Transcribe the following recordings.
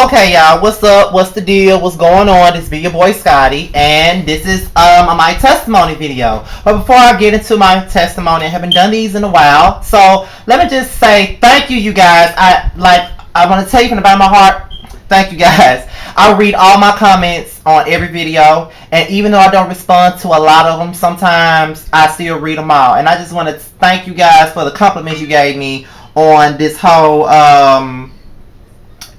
Okay, y'all, what's up? What's the deal? What's going on? This be your boy Scotty, and this is my testimony video. But before I get into my testimony, I haven't done these in a while, so let me just say thank you, you guys. I want to tell you from the bottom of my heart, thank you guys. I read all my comments on every video, and even though I don't respond to a lot of them, sometimes I still read them all. And I just want to thank you guys for the compliments you gave me on this whole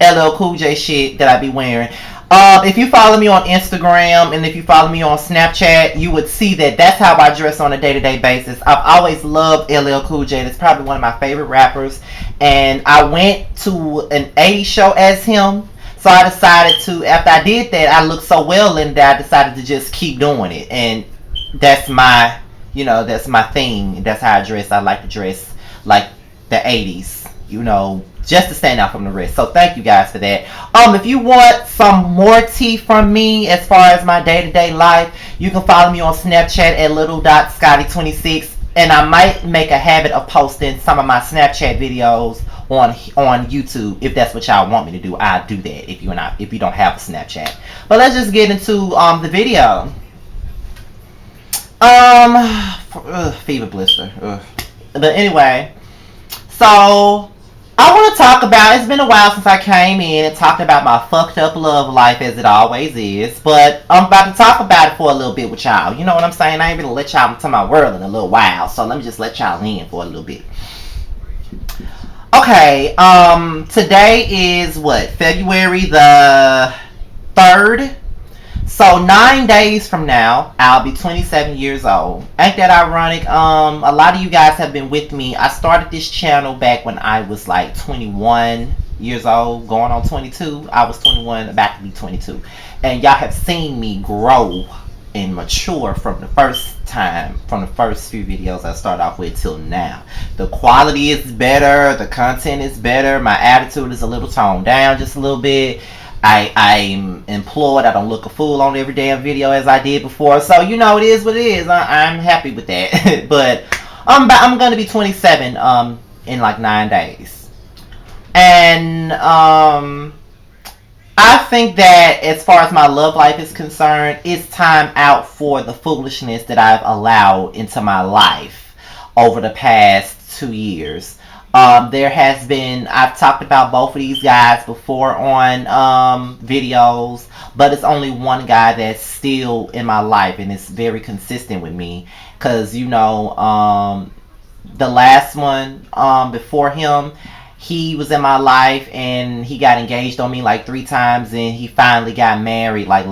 LL Cool J shit that I be wearing. If you follow me on Instagram and if you follow me on Snapchat, you would see that that's how I dress on a day-to-day basis. I've always loved LL Cool J. That's probably one of my favorite rappers. And I went to an 80s show as him. So I decided to, after I did that, I looked so well in that I decided to just keep doing it. And that's my, that's my thing. That's how I dress. I like to dress like the 80s, just to stand out from the rest. So thank you guys for that. If you want some more tea from me as far as my day-to-day life, you can follow me on Snapchat at little.scotty26, and I might make a habit of posting some of my Snapchat videos on YouTube. If that's what y'all want me to do, I'll do that if you don't have a Snapchat. But let's just get into the video. Fever blister. But anyway, so I want to talk about, it's been a while since I came in and talked about my fucked up love life as it always is, but I'm about to talk about it for a little bit with y'all. You know what I'm saying? I ain't gonna let y'all into my world in a little while, so let me just let y'all in for a little bit. Okay, today is what, February the 3rd? So 9 days from now, I'll be 27 years old. Ain't that ironic? A lot of you guys have been with me. I started this channel back when I was like 21 years old, going on 22. I was 21, about to be 22. And y'all have seen me grow and mature from the first few videos I started off with till now. The quality is better, the content is better, my attitude is a little toned down just a little bit. I'm employed. I don't look a fool on every damn video as I did before. So, it is what it is. I'm happy with that. But I'm going to be 27 in like 9 days. And I think that as far as my love life is concerned, it's time out for the foolishness that I've allowed into my life over the past 2 years. There has been, I've talked about both of these guys before on videos, but it's only one guy that's still in my life and it's very consistent with me. Because, the last one before him, he was in my life and he got engaged on me like 3 times and he finally got married like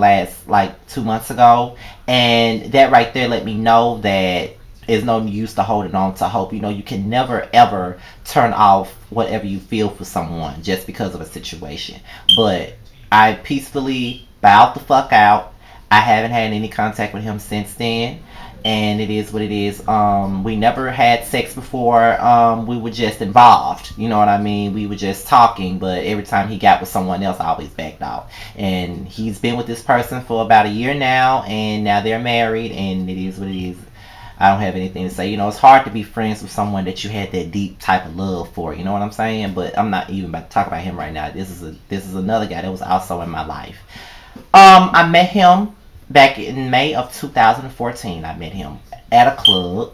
2 months ago. And that right there let me know that there's no use to holding on to hope. You can never ever turn off whatever you feel for someone just because of a situation. But I peacefully bowed the fuck out. I haven't had any contact with him since then. And it is what it is. We never had sex before. We were just involved. You know what I mean? We were just talking. But every time he got with someone else, I always backed out. And he's been with this person for about a year now. And now they're married. And it is what it is. I don't have anything to say. It's hard to be friends with someone that you had that deep type of love for. You know what I'm saying? But I'm not even about to talk about him right now. This is another guy that was also in my life. I met him back in May of 2014. I met him at a club.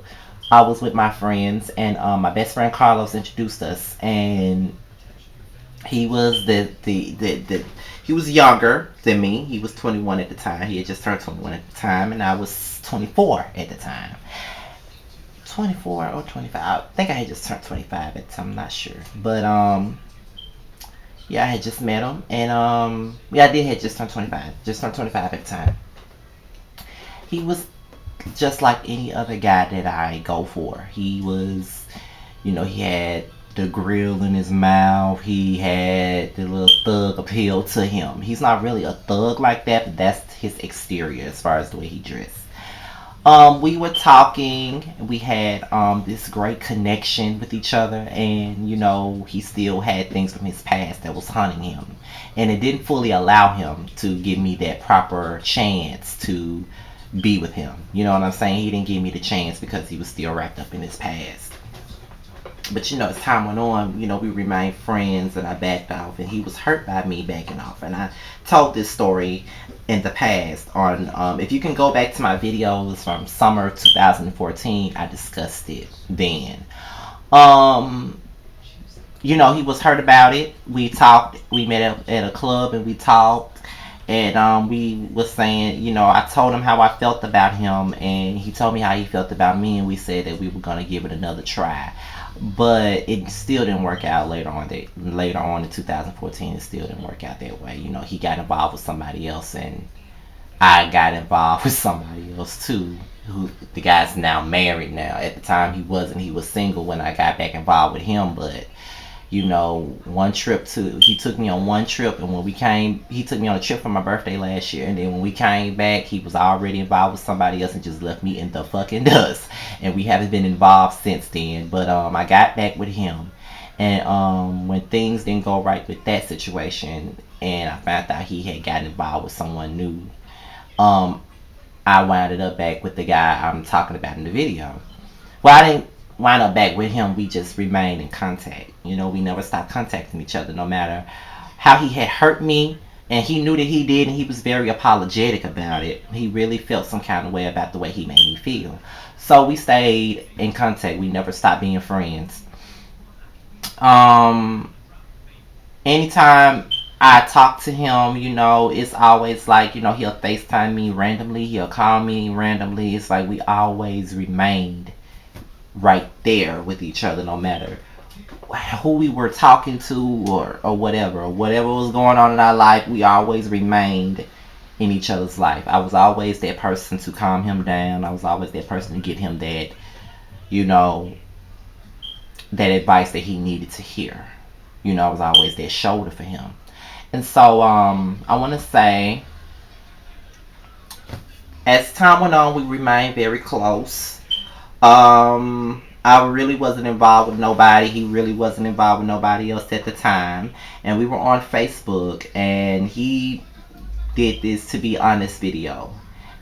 I was with my friends, and my best friend Carlos introduced us. And he was he was younger than me. He was 21 at the time. He had just turned 21 at the time, and I was 24 at the time. 24 or 25. I think I had just turned 25 at the time. I'm not sure. But, yeah, I had just met him. And, yeah, I did had just turned 25. Just turned 25 at the time. He was just like any other guy that I go for. He was, he had the grill in his mouth. He had the little thug appeal to him. He's not really a thug like that, but that's his exterior as far as the way he dressed. We were talking. We had this great connection with each other, and he still had things from his past that was haunting him, and it didn't fully allow him to give me that proper chance to be with him. You know what I'm saying? He didn't give me the chance because he was still wrapped up in his past. But as time went on, we remained friends, and I backed off, and he was hurt by me backing off. And I told this story in the past on, if you can go back to my videos from summer 2014, I discussed it then. Um, he was hurt about it. We talked. We met at a club and we talked, and we was saying, I told him how I felt about him, and he told me how he felt about me, and we said that we were gonna give it another try. But it still didn't work out later on in 2014. It still didn't work out that way. He got involved with somebody else, and I got involved with somebody else too. Who the guy's now married now. At the time he wasn't. He was single when I got back involved with him, but one trip to he took me on one trip, and when we came, he took me on a trip for my birthday last year, and then when we came back, he was already involved with somebody else and just left me in the fucking dust, and we haven't been involved since then. But I got back with him, and when things didn't go right with that situation, and I found out he had gotten involved with someone new, um, I wound up back with the guy I'm talking about in the video. Well, I didn't wind up back with him. We just remained in contact. We never stopped contacting each other, no matter how he had hurt me. And he knew that he did, and he was very apologetic about it. He really felt some kind of way about the way he made me feel. So we stayed in contact. We never stopped being friends. Um, Anytime I talk to him, it's always like, he'll FaceTime me randomly, he'll call me randomly. It's like we always remained right there with each other, no matter who we were talking to, or whatever was going on in our life. We always remained in each other's life. I was always that person to calm him down. I was always that person to get him you know that advice that he needed to hear. I was always that shoulder for him. And so I want to say, as time went on, we remained very close. I really wasn't involved with nobody. He really wasn't involved with nobody else at the time. And we were on Facebook, and he did this To Be Honest video.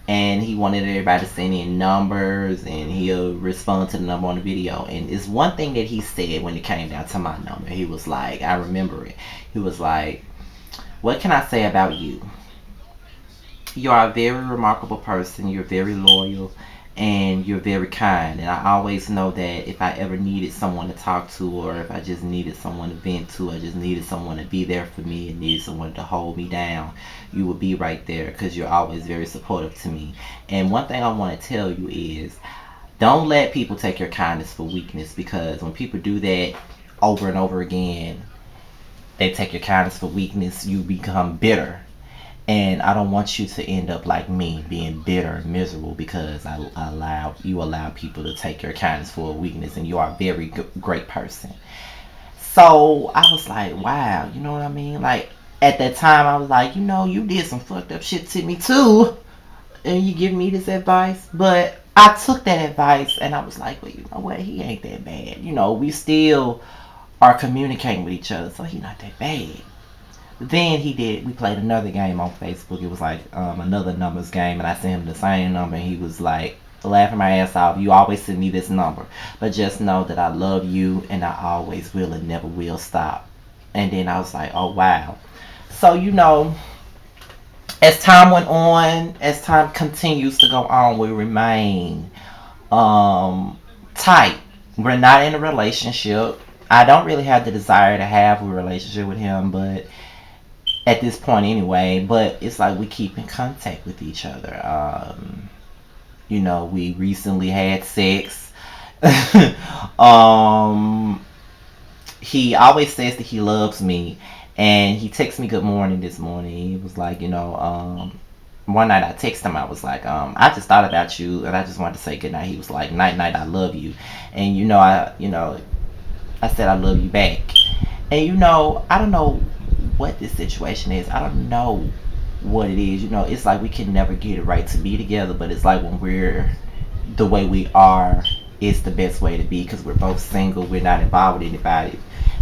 And he wanted everybody to send in numbers, and he'll respond to the number on the video. And it's one thing that he said when it came down to my number. He was like, I remember it. He was like, what can I say about you? You are a very remarkable person. You're very loyal, and you're very kind. And I always know that if I ever needed someone to talk to, or if I just needed someone to vent to, I just needed someone to be there for me and needed someone to hold me down, you would be right there, because you're always very supportive to me. And one thing I want to tell you is, don't let people take your kindness for weakness, because when people do that over and over again, they take your kindness for weakness, you become bitter. And I don't want you to end up like me, being bitter and miserable, because you allow people to take your kindness for a weakness, and you are a very great person. So I was like, wow, you know what I mean? Like, at that time, I was like, you did some fucked up shit to me too, and you give me this advice. But I took that advice, and I was like, well, you know what? He ain't that bad. We still are communicating with each other, so he not that bad. Then we played another game on Facebook. It was like another numbers game, and I sent him the same number, and he was like laughing my ass off. You always send me this number, but just know that I love you, and I always will and never will stop. And then I was like, oh wow. So as time went on, as time continues to go on, we remain tight. We're not in a relationship. I don't really have the desire to have a relationship with him, but at this point anyway. But it's like we keep in contact with each other. We recently had sex. um, he always says that he loves me, and he texted me good morning this morning. He was like, one night I texted him. I was like, I just thought about you, and I just wanted to say good night. He was like, night night, I love you. And I said I love you back. And I don't know what this situation is. I don't know what it is. It's like we can never get it right to be together, but it's like when we're the way we are, it's the best way to be, because we're both single. We're not involved with anybody,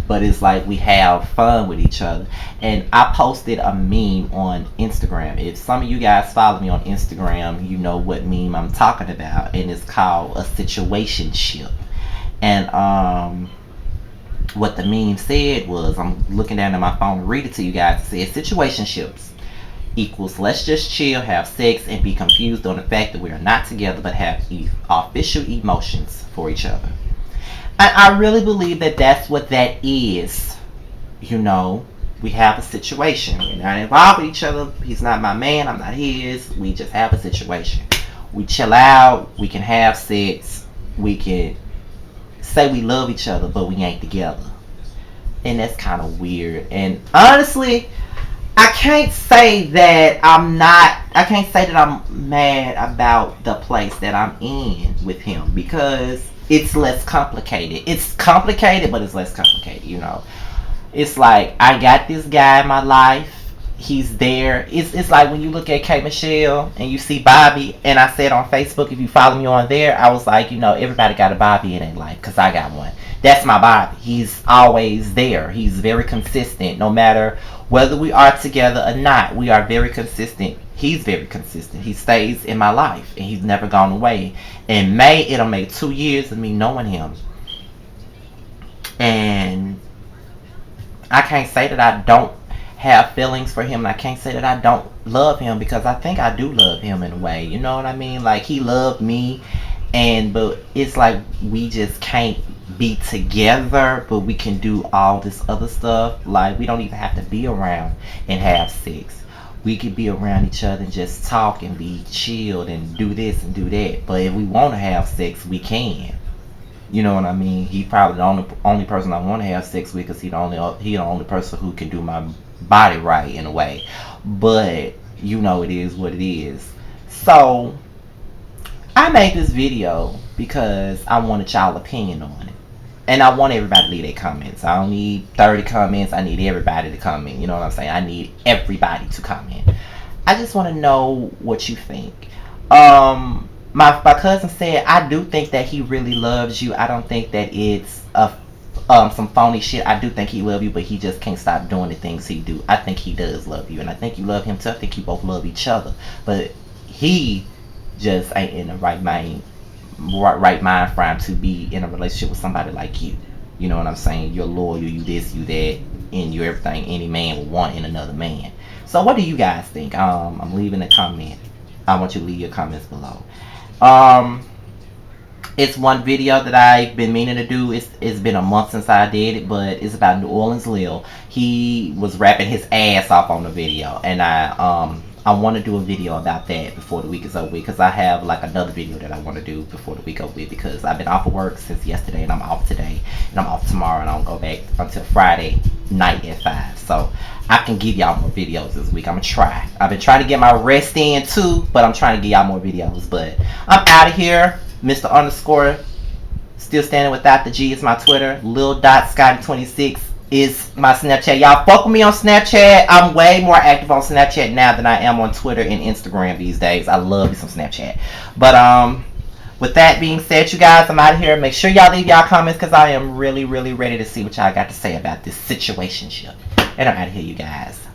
but it's like we have fun with each other. And I posted a meme on Instagram. If some of you guys follow me on Instagram, you know what meme I'm talking about, and it's called a situationship. And What the meme said was, I'm looking down at my phone to read it to you guys. It said situationships equals let's just chill, have sex, and be confused on the fact that we are not together but have official emotions for each other. And I really believe that that's what that is. You know, we have a situation. We're not involved with each other. He's not my man. I'm not his. We just have a situation. We chill out. We can have sex. We can say we love each other, but we ain't together. And that's kind of weird. And honestly, I can't say that I'm not. I can't say that I'm mad about the place that I'm in with him because it's less complicated. It's complicated, but it's less complicated. You know, it's like I got this guy in my life. He's there. It's like when you look at K Michelle and you see Bobby, and I said on Facebook, if you follow me on there, I was like, you know, everybody got a Bobby in their life because I got one. That's my Bobby. He's always there. He's very consistent, no matter whether we are together or not. We are very consistent. He's very consistent. He stays in my life and he's never gone away. In May, it'll make 2 years of me knowing him, and I can't say that I don't have feelings for him. I can't say that I don't love him because I think I do love him in a way. You know what I mean? Like he loved me, and but it's like we just can't be together, but we can do all this other stuff. Like we don't even have to be around and have sex. We could be around each other and just talk and be chilled and do this and do that. But if we want to have sex, we can. You know what I mean? He probably the only person I want to have sex with because he the only person who can do my body right in a way. But you know it is what it is. So I made this video because I wanted y'all opinion on it. And I want everybody to leave their comments. I don't need 30 comments. I need everybody to comment. You know what I'm saying? I need everybody to comment. I just want to know what you think. My cousin said, I do think that he really loves you. I don't think that it's some phony shit. I do think he loves you, but he just can't stop doing the things he do. I think he does love you, and I think you love him too. I think you both love each other, but he just ain't in the right mind frame to be in a relationship with somebody like you. You know what I'm saying? You're loyal, you this, you that, and you're everything any man would want in another man. So what do you guys think? I'm leaving a comment. I want you to leave your comments below. It's one video that I've been meaning to do. It's been a month since I did it, but it's about New Orleans Lil. He was rapping his ass off on the video, and I want to do a video about that before the week is over with, because I have like another video that I want to do before the week over with, because I've been off of work since yesterday, and I'm off today, and I'm off tomorrow, and I don't go back until Friday night at 5. So I can give y'all more videos this week. I'm gonna try. I've been trying to get my rest in too, but I'm trying to give y'all more videos. But I'm out of here. Mr. Underscore still standing without the G is my Twitter. Lil Dot Scotty 26 is my Snapchat. Y'all fuck with me on Snapchat. I'm way more active on Snapchat now than I am on Twitter and Instagram these days. I love me some Snapchat. But with that being said, you guys, I'm out of here. Make sure y'all leave y'all comments, because I am really, really ready to see what y'all got to say about this situationship. And I'm out of here, you guys.